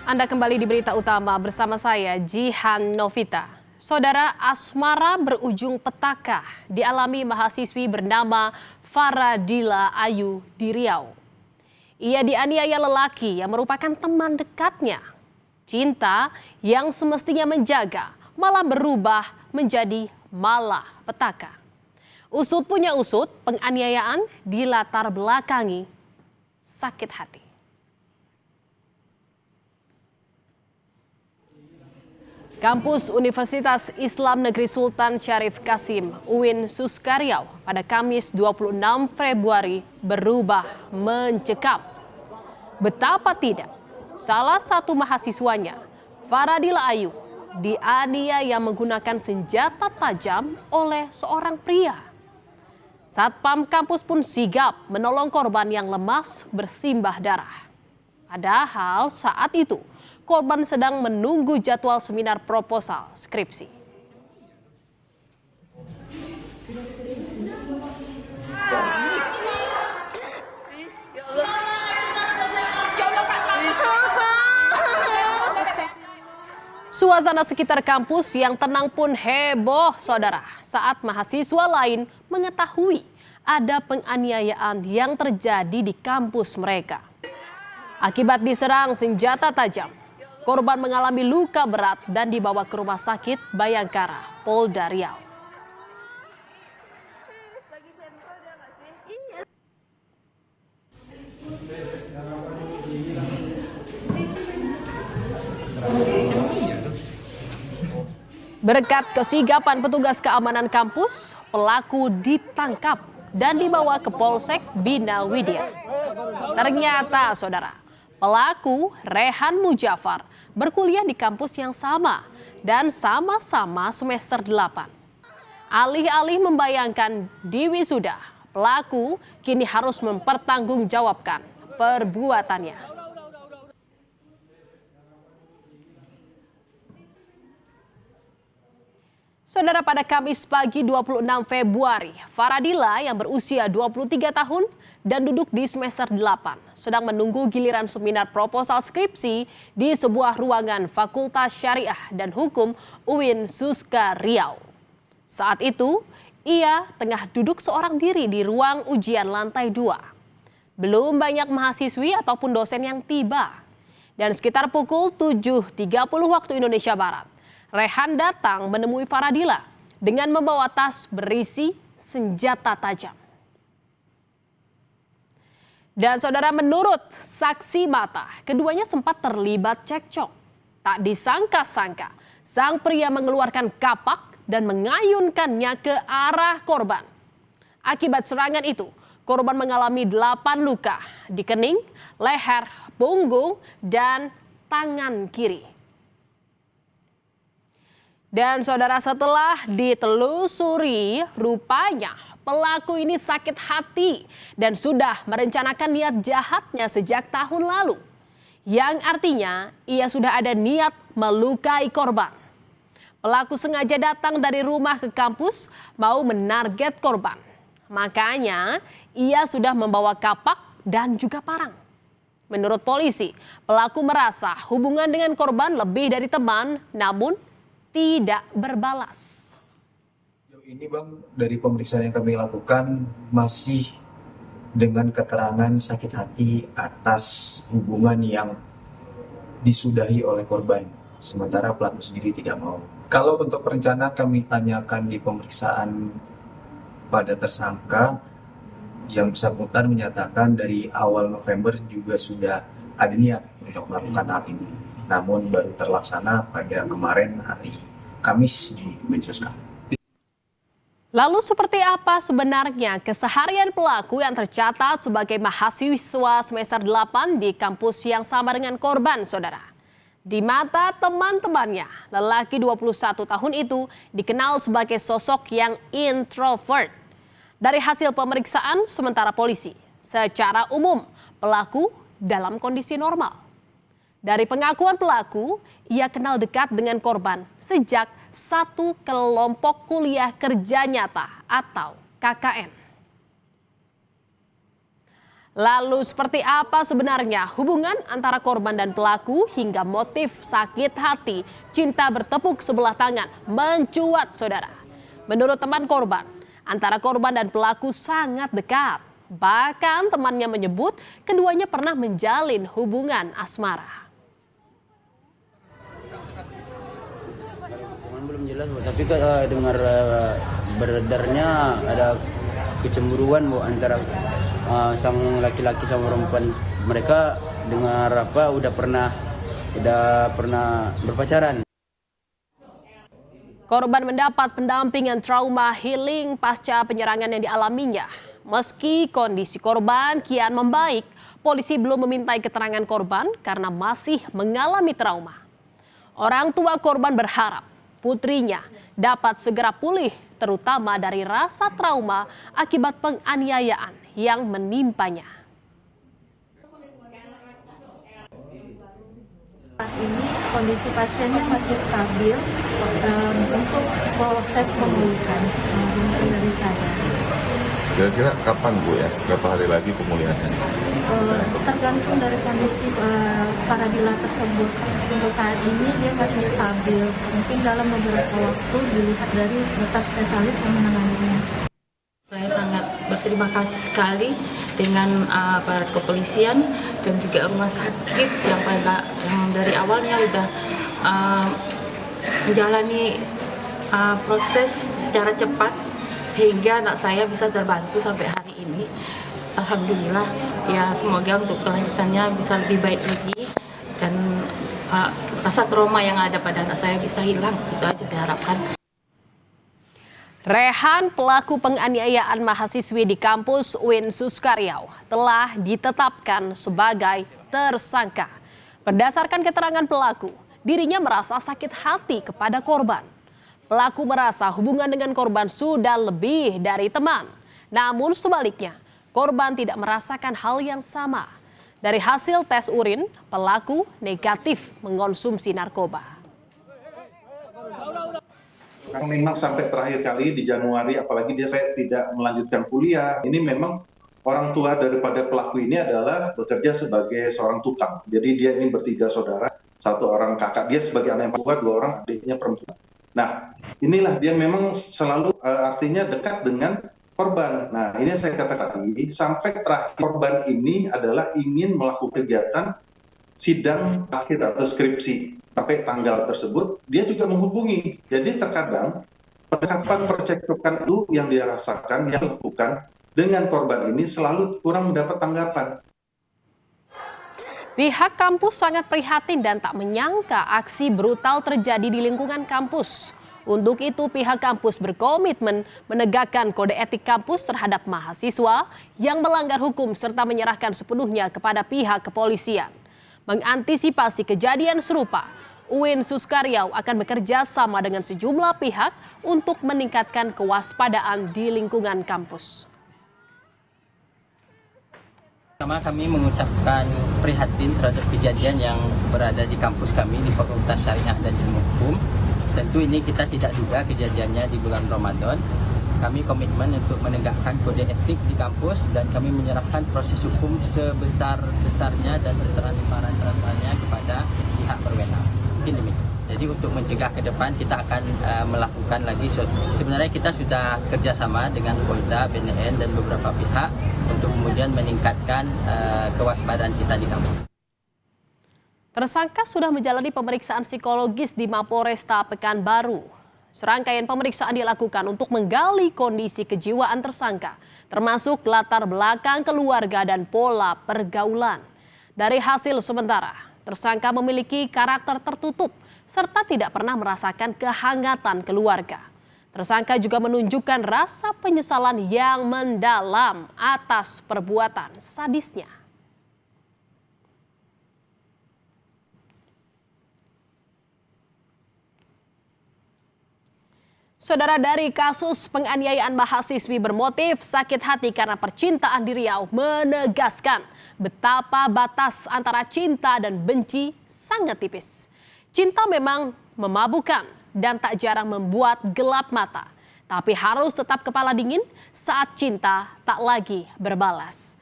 Anda kembali di berita utama bersama saya, Jihan Novita. Saudara, asmara berujung petaka dialami mahasiswi bernama Faradila Ayu di Riau. Ia dianiaya lelaki yang merupakan teman dekatnya. Cinta yang semestinya menjaga malah berubah menjadi malapetaka. Usut punya usut, penganiayaan dilatar belakangi sakit hati. Kampus Universitas Islam Negeri Sultan Syarif Kasim, UIN Suskaryau, pada Kamis 26 Februari berubah mencekam. Betapa tidak, salah satu mahasiswanya, Faradila Ayu, dianiaya menggunakan senjata tajam oleh seorang pria. Satpam kampus pun sigap menolong korban yang lemas bersimbah darah. Padahal saat itu, korban sedang menunggu jadwal seminar proposal skripsi. Suasana sekitar kampus yang tenang pun heboh, saudara, saat mahasiswa lain mengetahui ada penganiayaan yang terjadi di kampus mereka. Akibat diserang senjata tajam, korban mengalami luka berat dan dibawa ke rumah sakit Bayangkara, Polda Riau. Berkat kesigapan petugas keamanan kampus, pelaku ditangkap dan dibawa ke Polsek Bina Widya. Ternyata, saudara, pelaku Rehan Mujafar berkuliah di kampus yang sama dan sama-sama semester 8. Alih-alih membayangkan di wisuda, pelaku kini harus mempertanggungjawabkan perbuatannya. Saudara, pada Kamis pagi 26 Februari, Faradila yang berusia 23 tahun dan duduk di semester 8 sedang menunggu giliran seminar proposal skripsi di sebuah ruangan Fakultas Syariah dan Hukum UIN Suskaryau. Saat itu, ia tengah duduk seorang diri di ruang ujian lantai 2. Belum banyak mahasiswi ataupun dosen yang tiba. Dan sekitar pukul 7.30 waktu Indonesia Barat, Rehan datang menemui Faradila dengan membawa tas berisi senjata tajam. Dan saudara, menurut saksi mata, keduanya sempat terlibat cekcok. Tak disangka-sangka, sang pria mengeluarkan kapak dan mengayunkannya ke arah korban. Akibat serangan itu, korban mengalami 8 luka di kening, leher, punggung, dan tangan kiri. Dan saudara, setelah ditelusuri, rupanya pelaku ini sakit hati dan sudah merencanakan niat jahatnya sejak tahun lalu. Yang artinya ia sudah ada niat melukai korban. Pelaku sengaja datang dari rumah ke kampus mau menarget korban. Makanya ia sudah membawa kapak dan juga parang. Menurut polisi, pelaku merasa hubungan dengan korban lebih dari teman, namun tidak berbalas. Ini Bang, dari pemeriksaan yang kami lakukan masih dengan keterangan sakit hati atas hubungan yang disudahi oleh korban, sementara pelaku sendiri tidak mau. Kalau untuk perencanaan kami tanyakan di pemeriksaan pada tersangka, yang bersangkutan menyatakan dari awal November juga sudah ada niat untuk melakukan hal ini. Namun baru terlaksana pada kemarin hari Kamis di Mensuska. Lalu seperti apa sebenarnya keseharian pelaku yang tercatat sebagai mahasiswa semester 8 di kampus yang sama dengan korban, saudara? Di mata teman-temannya, lelaki 21 tahun itu dikenal sebagai sosok yang introvert. Dari hasil pemeriksaan sementara polisi, secara umum pelaku dalam kondisi normal. Dari pengakuan pelaku, ia kenal dekat dengan korban sejak satu kelompok kuliah kerja nyata atau KKN. Lalu seperti apa sebenarnya hubungan antara korban dan pelaku hingga motif sakit hati cinta bertepuk sebelah tangan mencuat saudara. Menurut teman korban, antara korban dan pelaku sangat dekat. Bahkan temannya menyebut keduanya pernah menjalin hubungan asmara. Belum jelas, Bu. Tapi dengar beredarnya ada kecemburuan, Bu, antara sang laki-laki sama perempuan. Mereka dengar udah pernah berpacaran. Korban mendapat pendampingan trauma healing pasca penyerangan yang dialaminya. Meski kondisi korban kian membaik, polisi belum memintai keterangan korban karena masih mengalami trauma. Orang tua korban berharap putrinya dapat segera pulih, terutama dari rasa trauma akibat penganiayaan yang menimpanya. Saat ini kondisi pasiennya masih stabil untuk proses pemulihan dari saya. Kira-kira kapan, Bu, ya? Berapa hari lagi pemulihannya? Tergantung dari kondisi Faradila tersebut. Untuk saat ini dia masih stabil. Mungkin dalam beberapa waktu dilihat dari dokter spesialis yang menanganinya. Saya sangat berterima kasih sekali dengan aparat kepolisian dan juga rumah sakit yang dari awalnya sudah menjalani proses secara cepat sehingga anak saya bisa terbantu sampai hari ini. Alhamdulillah, ya semoga untuk kelanjutannya bisa lebih baik lagi dan rasa trauma yang ada pada anak saya bisa hilang. Itu aja saya harapkan. Rehan, pelaku penganiayaan mahasiswi di kampus UIN Suskaryau, telah ditetapkan sebagai tersangka. Berdasarkan keterangan pelaku, dirinya merasa sakit hati kepada korban. Pelaku merasa hubungan dengan korban sudah lebih dari teman. Namun sebaliknya, korban tidak merasakan hal yang sama. Dari hasil tes urin, pelaku negatif mengonsumsi narkoba. Memang sampai terakhir kali di Januari, apalagi saya tidak melanjutkan kuliah, ini memang orang tua daripada pelaku ini adalah bekerja sebagai seorang tukang. Jadi dia ini bertiga saudara, satu orang kakak, dia sebagai anak yang tua, dua orang adiknya perempuan. Nah, inilah dia memang selalu artinya dekat dengan korban. Nah, ini saya katakan tadi, sampai terakhir korban ini adalah ingin melakukan kegiatan sidang akhir atau skripsi. Sampai tanggal tersebut, dia juga menghubungi. Jadi terkadang, percakapan percakapan itu yang dia rasakan, yang dilakukan dengan korban ini selalu kurang mendapat tanggapan. Pihak kampus sangat prihatin dan tak menyangka aksi brutal terjadi di lingkungan kampus. Untuk itu pihak kampus berkomitmen menegakkan kode etik kampus terhadap mahasiswa yang melanggar hukum serta menyerahkan sepenuhnya kepada pihak kepolisian. Mengantisipasi kejadian serupa, UIN Suskaryau akan bekerja sama dengan sejumlah pihak untuk meningkatkan kewaspadaan di lingkungan kampus. Pertama, kami mengucapkan prihatin terhadap kejadian yang berada di kampus kami di Fakultas Syariah dan Ilmu Hukum. Tentu ini kita tidak duga kejadiannya di bulan Ramadan. Kami komitmen untuk menegakkan kode etik di kampus dan kami menyerahkan proses hukum sebesar-besarnya dan setransparan-transparannya kepada pihak berwenang. Mungkin demikian. Jadi untuk mencegah ke depan kita akan melakukan lagi. Sebenarnya kita sudah kerjasama dengan Polda, BNN dan beberapa pihak untuk kemudian meningkatkan kewaspadaan kita di kampus. Tersangka sudah menjalani pemeriksaan psikologis di Mapolresta Pekanbaru. Serangkaian pemeriksaan dilakukan untuk menggali kondisi kejiwaan tersangka, termasuk latar belakang keluarga dan pola pergaulan. Dari hasil sementara, tersangka memiliki karakter tertutup serta tidak pernah merasakan kehangatan keluarga. Tersangka juga menunjukkan rasa penyesalan yang mendalam atas perbuatan sadisnya. Saudara, dari kasus penganiayaan mahasiswi bermotif sakit hati karena percintaan di Riau menegaskan betapa batas antara cinta dan benci sangat tipis. Cinta memang memabukkan dan tak jarang membuat gelap mata, tapi harus tetap kepala dingin saat cinta tak lagi berbalas.